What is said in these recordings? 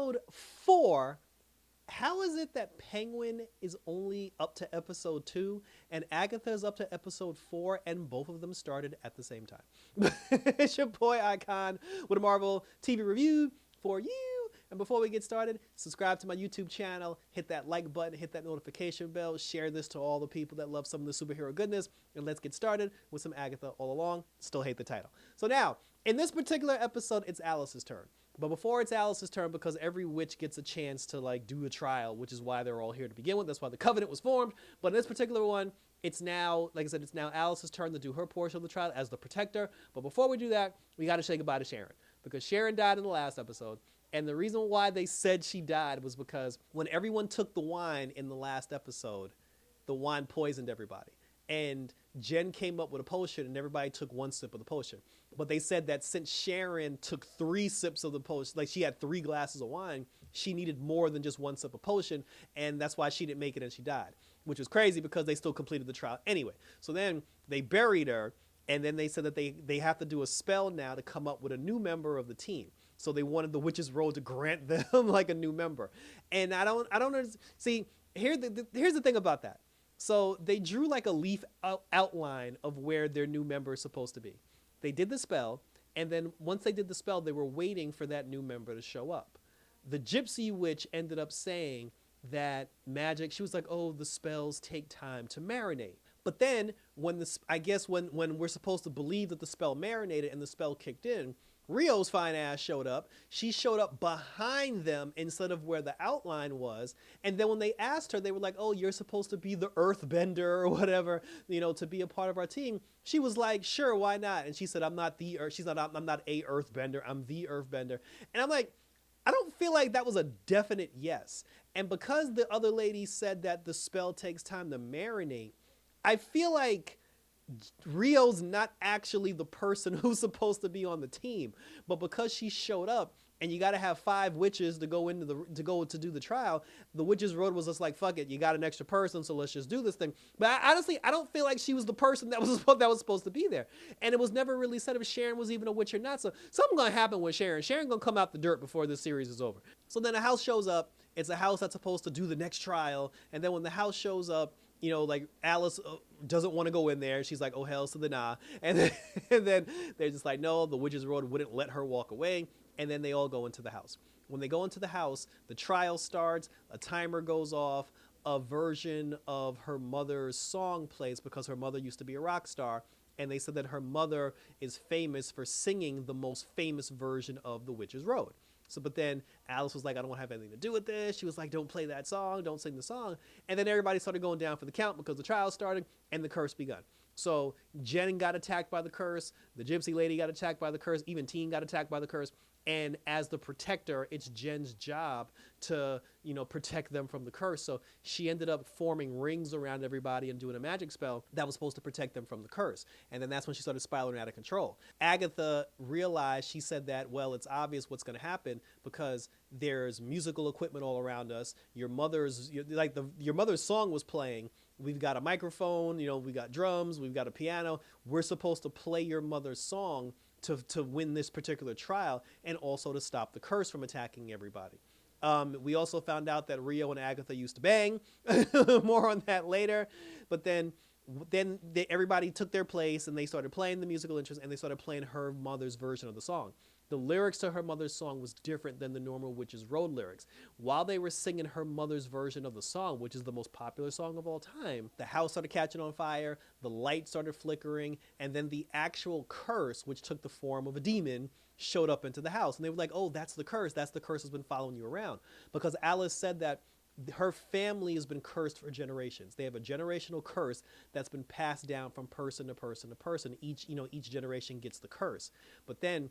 episode 4, how is it that Penguin is only up to episode 2 and Agatha is up to episode 4 and both of them started at the same time? It's your boy Icon with a Marvel TV review for you. And before we get started, subscribe to my YouTube channel, hit that like button, hit that notification bell, share this to all the people that love some of the superhero goodness, and let's get started with some Agatha all along. Still hate the title. So now, in this particular episode, it's Alice's turn. But before it's Alice's turn, because every witch gets a chance to like do a trial, which is why they're all here to begin with. That's why the Covenant was formed. But in this particular one, it's now, like I said, it's now Alice's turn to do her portion of the trial as the protector. But before we do that, we got to say goodbye to Sharon, because Sharon died in the last episode. And the reason why they said she died was because when everyone took the wine in the last episode, the wine poisoned everybody. And Jen came up with a potion and everybody took one sip of the potion. But they said that since Sharon took 3 sips of the potion, like she had 3 glasses of wine, she needed more than just 1 sip of potion. And that's why she didn't make it and she died, which was crazy because they still completed the trial anyway. So then they buried her. And then they said that they have to do a spell now to come up with a new member of the team. So they wanted the Witch's Road to grant them like a new member. And I don't see, here's the thing about that. So they drew like a leaf outline of where their new member is supposed to be. They did the spell, and then once they did the spell, they were waiting for that new member to show up. The Gypsy Witch ended up saying that magic, she was like, oh, the spells take time to marinate. But then when when we're supposed to believe that the spell marinated and the spell kicked in, Rio's fine ass showed up. She showed up behind them instead of where the outline was. And then when they asked her, they were like, oh, you're supposed to be the earthbender or whatever, to be a part of our team. She was like, sure, why not? And she said, I'm not a earthbender. I'm the earthbender. And I'm like, I don't feel like that was a definite yes. And because the other lady said that the spell takes time to marinate, I feel like Rio's not actually the person who's supposed to be on the team, but because she showed up and you got to have 5 witches to go to do the trial, the Witch's Road was just like, fuck it, you got an extra person, so let's just do this thing. But honestly, I don't feel like she was the person that was supposed to be there, and it was never really said if Sharon was even a witch or not. So something gonna happen with Sharon. Sharon gonna come out the dirt before this series is over. So then a house shows up. It's a house that's supposed to do the next trial, and then when the house shows up, like Alice doesn't want to go in there. She's like, oh, hell to the nah. And then they're just like, no, the Witch's Road wouldn't let her walk away. And then they all go into the house. When they go into the house, the trial starts, a timer goes off, a version of her mother's song plays because her mother used to be a rock star. And they said that her mother is famous for singing the most famous version of the Witch's Road. So, but then Alice was like, I don't want to have anything to do with this. She was like, don't play that song. Don't sing the song. And then everybody started going down for the count because the trial started and the curse begun. So Jen got attacked by the curse. The Gypsy lady got attacked by the curse. Even Teen got attacked by the curse. And as the protector, it's Jen's job to, protect them from the curse. So she ended up forming rings around everybody and doing a magic spell that was supposed to protect them from the curse. And then that's when she started spiraling out of control. Agatha realized, she said that, well, it's obvious what's going to happen because there's musical equipment all around us. Your mother's song was playing. We've got a microphone, we got drums, we've got a piano. We're supposed to play your mother's song to win this particular trial and also to stop the curse from attacking everybody. We also found out that Rio and Agatha used to bang. More on that later. But then everybody took their place and they started playing the musical instruments and they started playing her mother's version of the song. The lyrics to her mother's song was different than the normal Witch's Road lyrics. While they were singing her mother's version of the song, which is the most popular song of all time, the house started catching on fire, the light started flickering, and then the actual curse, which took the form of a demon, showed up into the house. And they were like, oh, that's the curse. That's the curse that's been following you around. Because Alice said that her family has been cursed for generations. They have a generational curse that's been passed down from person to person to person. Each generation gets the curse. But then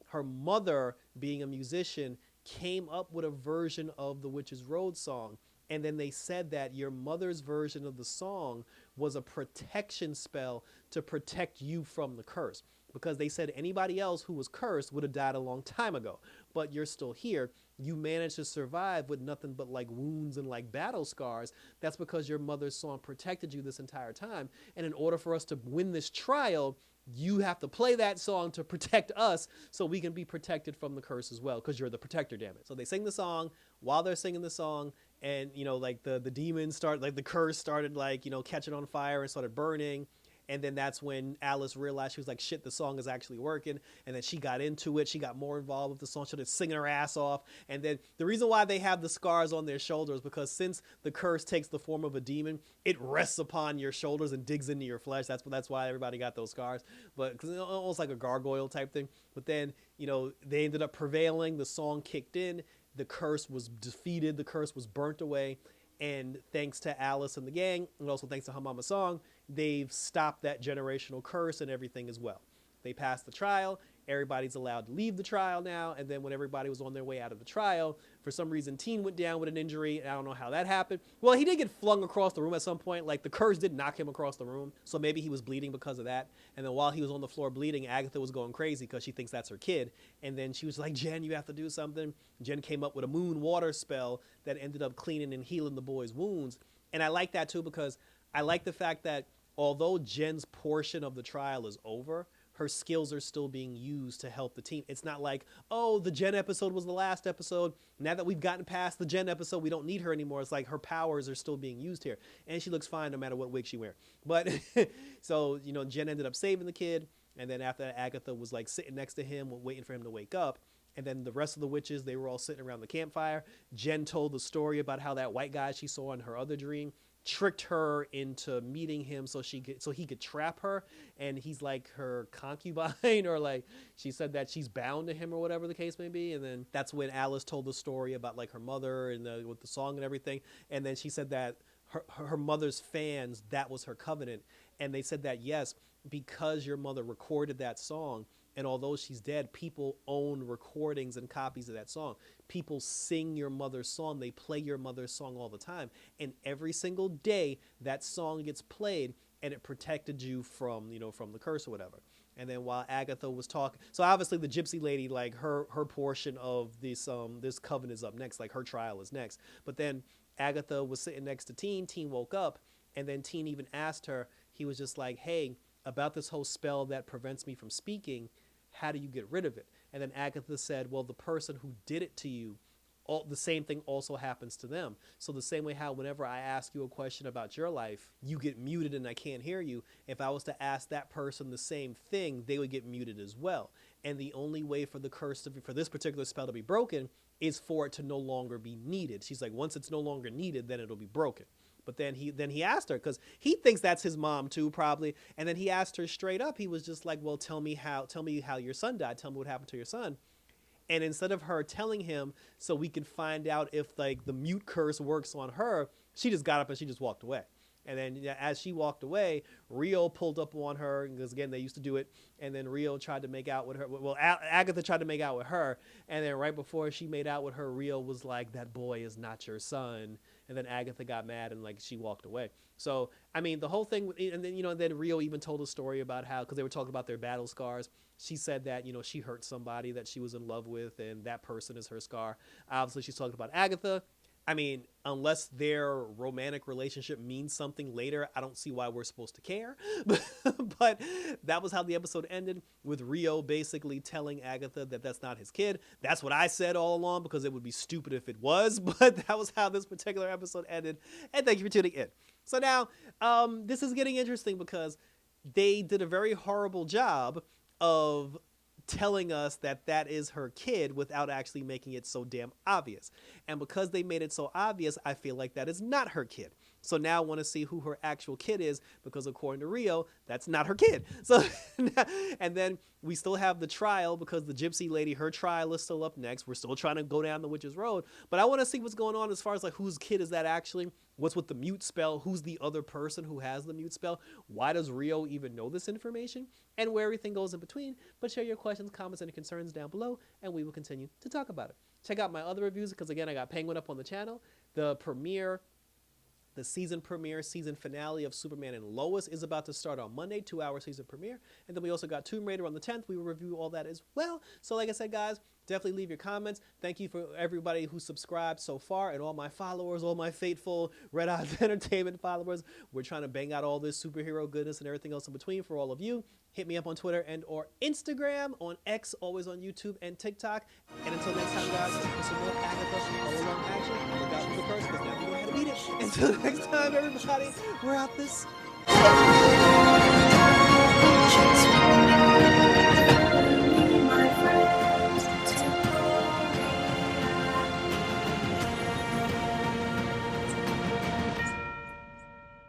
her mother, being a musician, came up with a version of the Witch's Road song. And then they said that your mother's version of the song was a protection spell to protect you from the curse. Because they said anybody else who was cursed would have died a long time ago. But you're still here. You managed to survive with nothing but like wounds and like battle scars. That's because your mother's song protected you this entire time. And in order for us to win this trial, you have to play that song to protect us so we can be protected from the curse as well, because you're the protector, damn it. So they sing the song. While they're singing the song, and like the demons start, like the curse started, like catching on fire and started burning. And then that's when Alice realized, she was like, shit, the song is actually working. And then she got into it. She got more involved with the song. She started singing her ass off. And then the reason why they have the scars on their shoulders, because since the curse takes the form of a demon, it rests upon your shoulders and digs into your flesh. That's why everybody got those scars. But because almost like a gargoyle type thing. But then, they ended up prevailing. The song kicked in. The curse was defeated. The curse was burnt away. And thanks to Alice and the gang, and also thanks to Hamama Song, they've stopped that generational curse and everything as well. They passed the trial. Everybody's allowed to leave the trial now. And then when everybody was on their way out of the trial, for some reason, Teen went down with an injury. And I don't know how that happened. Well, he did get flung across the room at some point. Like, the curse did knock him across the room. So maybe he was bleeding because of that. And then while he was on the floor bleeding, Agatha was going crazy because she thinks that's her kid. And then she was like, Jen, you have to do something. Jen came up with a moon water spell that ended up cleaning and healing the boy's wounds. And I like that, too, because I like the fact that although Jen's portion of the trial is over, her skills are still being used to help the team. It's not like, oh, the Jen episode was the last episode. Now that we've gotten past the Jen episode, we don't need her anymore. It's like her powers are still being used here. And she looks fine no matter what wig she wears. But so, Jen ended up saving the kid. And then after that, Agatha was like sitting next to him, waiting for him to wake up. And then the rest of the witches, they were all sitting around the campfire. Jen told the story about how that white guy she saw in her other dream tricked her into meeting him so he could trap her, and he's like her concubine, or like she said that she's bound to him or whatever the case may be. And then that's when Alice told the story about like her mother and with the song and everything. And then she said that her mother's fans, that was her covenant. And they said that, yes, because your mother recorded that song, and although she's dead, people own recordings and copies of that song. People sing your mother's song. They play your mother's song all the time. And every single day that song gets played, and it protected you from, from the curse or whatever. And then while Agatha was talking, so obviously the gypsy lady, like her portion of this coven is up next, like her trial is next. But then Agatha was sitting next to Teen. Teen woke up, and then Teen even asked her, he was just like, hey, about this whole spell that prevents me from speaking, how do you get rid of it? And then Agatha said, well, the person who did it to you, the same thing also happens to them. So the same way how whenever I ask you a question about your life, you get muted and I can't hear you. If I was to ask that person the same thing, they would get muted as well. And the only way for the curse for this particular spell to be broken is for it to no longer be needed. She's like, once it's no longer needed, then it'll be broken. But then he asked her, because he thinks that's his mom too, probably. And then he asked her straight up. He was just like, well, tell me how your son died. Tell me what happened to your son. And instead of her telling him so we could find out if like the mute curse works on her, she just got up and she just walked away. And then as she walked away, Rio pulled up on her, because again, they used to do it. And then Rio tried to make out with her. Well, Agatha tried to make out with her. And then right before she made out with her, Rio was like, that boy is not your son. And then Agatha got mad and like she walked away. So, I mean, the whole thing, and then, then Rio even told a story about how, because they were talking about their battle scars. She said that, she hurt somebody that she was in love with, and that person is her scar. Obviously, she's talking about Agatha. I mean, unless their romantic relationship means something later, I don't see why we're supposed to care. But that was how the episode ended, with Rio basically telling Agatha that that's not his kid. That's what I said all along, because it would be stupid if it was. But that was how this particular episode ended. And thank you for tuning in. So now, this is getting interesting, because they did a very horrible job of telling us that that is her kid without actually making it so damn obvious. And because they made it so obvious, I feel like that is not her kid. So now I want to see who her actual kid is, because according to Rio, that's not her kid. So, and then we still have the trial, because the gypsy lady, her trial is still up next. We're still trying to go down the witch's road, but I want to see what's going on as far as like whose kid is that actually? What's with the mute spell? Who's the other person who has the mute spell? Why does Rio even know this information? And where everything goes in between. But share your questions, comments, and concerns down below, and we will continue to talk about it. Check out my other reviews, because again, I got Penguin up on the channel. The season premiere, season finale of Superman and Lois is about to start on Monday, 2-hour season premiere. And then we also got Tomb Raider on the 10th. We will review all that as well. So like I said, guys, Definitely leave your comments. Thank you for everybody who subscribed so far and all my followers, all my faithful Red Eyes Entertainment followers. We're trying to bang out all this superhero goodness and everything else in between for all of you. Hit me up on Twitter and or Instagram, on X, always on YouTube and TikTok. And until next time, guys, for some more Agatha all along action, look out for the purse because now we know how to beat it. Until next time, everybody, we're out this.